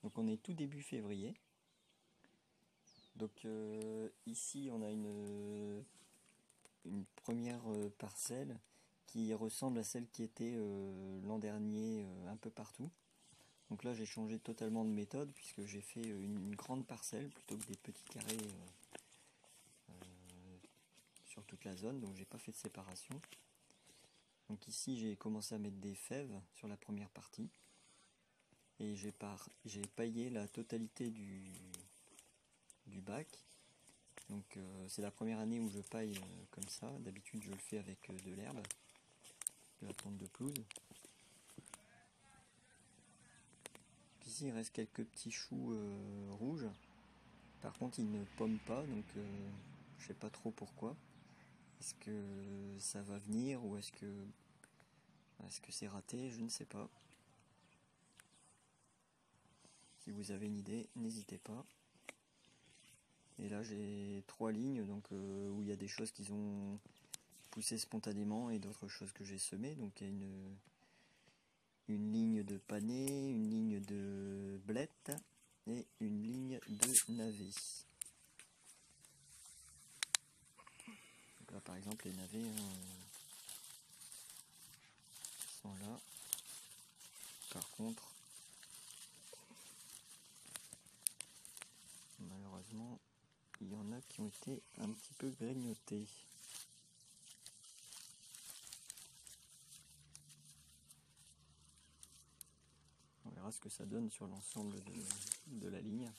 Donc on est tout début février. Donc ici on a une première parcelle qui ressemble à celle qui était l'an dernier un peu partout. Donc là j'ai changé totalement de méthode puisque j'ai fait une grande parcelle plutôt que des petits carrés sur toute la zone, donc j'ai pas fait de séparation. Donc ici j'ai commencé à mettre des fèves sur la première partie et j'ai paillé la totalité du bac. Donc c'est la première année où je paille comme ça. D'habitude je le fais avec de l'herbe, de la plante de pelouse. Ici il reste quelques petits choux rouges. Par contre ils ne pomment pas, donc je sais pas trop pourquoi. Est-ce que ça va venir ou est-ce que c'est raté? Je ne sais pas. Si vous avez une idée, n'hésitez pas. Et là j'ai 3 lignes donc où il y a des choses qui ont poussé spontanément et d'autres choses que j'ai semées. Donc il y a une ligne de panais, une ligne de blettes et une ligne de navets. Donc là par exemple les navets sont là. Par contre malheureusement il y en a qui ont été un petit peu grignotés. On verra ce que ça donne sur l'ensemble de la ligne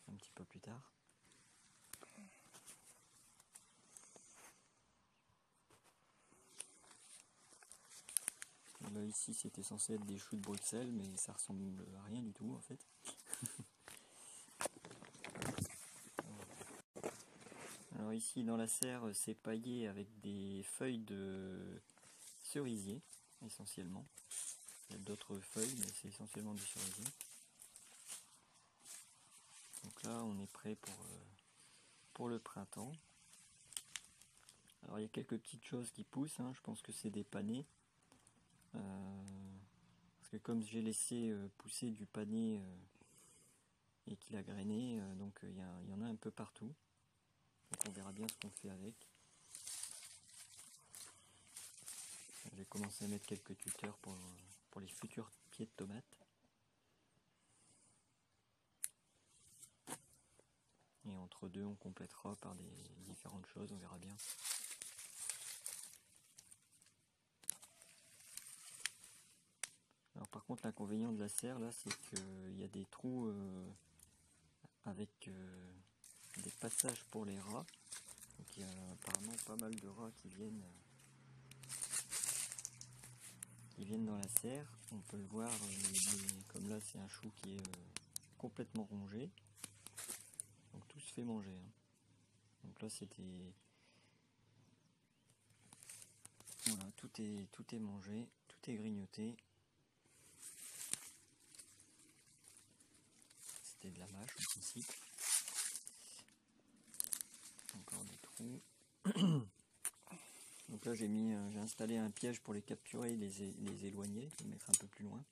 un petit peu plus tard. Là ici c'était censé être des choux de Bruxelles mais ça ressemble à rien du tout en fait. Alors ici dans la serre c'est paillé avec des feuilles de cerisier essentiellement. Il y a d'autres feuilles mais c'est essentiellement du cerisier. Donc là on est prêt pour le printemps. Alors il y a quelques petites choses qui poussent, hein. Je pense que c'est des panais. Parce que comme j'ai laissé pousser du panais et qu'il a grainé, donc il y en a un peu partout. Donc on verra bien ce qu'on fait avec. J'ai commencé à mettre quelques tuteurs pour les futurs pieds de tomates. Et entre deux on complétera par des différentes choses, on verra bien. Alors par contre l'inconvénient de la serre là c'est qu'il y a des trous avec des passages pour les rats. Donc il y a apparemment pas mal de rats qui viennent dans la serre. On peut le voir, comme là c'est un chou qui est complètement rongé. Donc tout se fait manger. Hein. Donc là c'était... Voilà, tout est mangé, tout est grignoté. C'était de la mâche en principe. Encore des trous. Donc là j'ai installé un piège pour les capturer et les éloigner, les mettre un peu plus loin.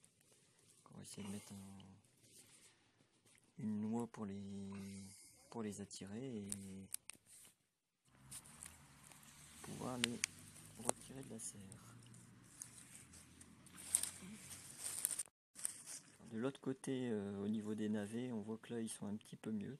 On va essayer de mettre une noix pour les attirer et pouvoir les retirer de la serre. De l'autre côté, au niveau des navets, on voit que là ils sont un petit peu mieux.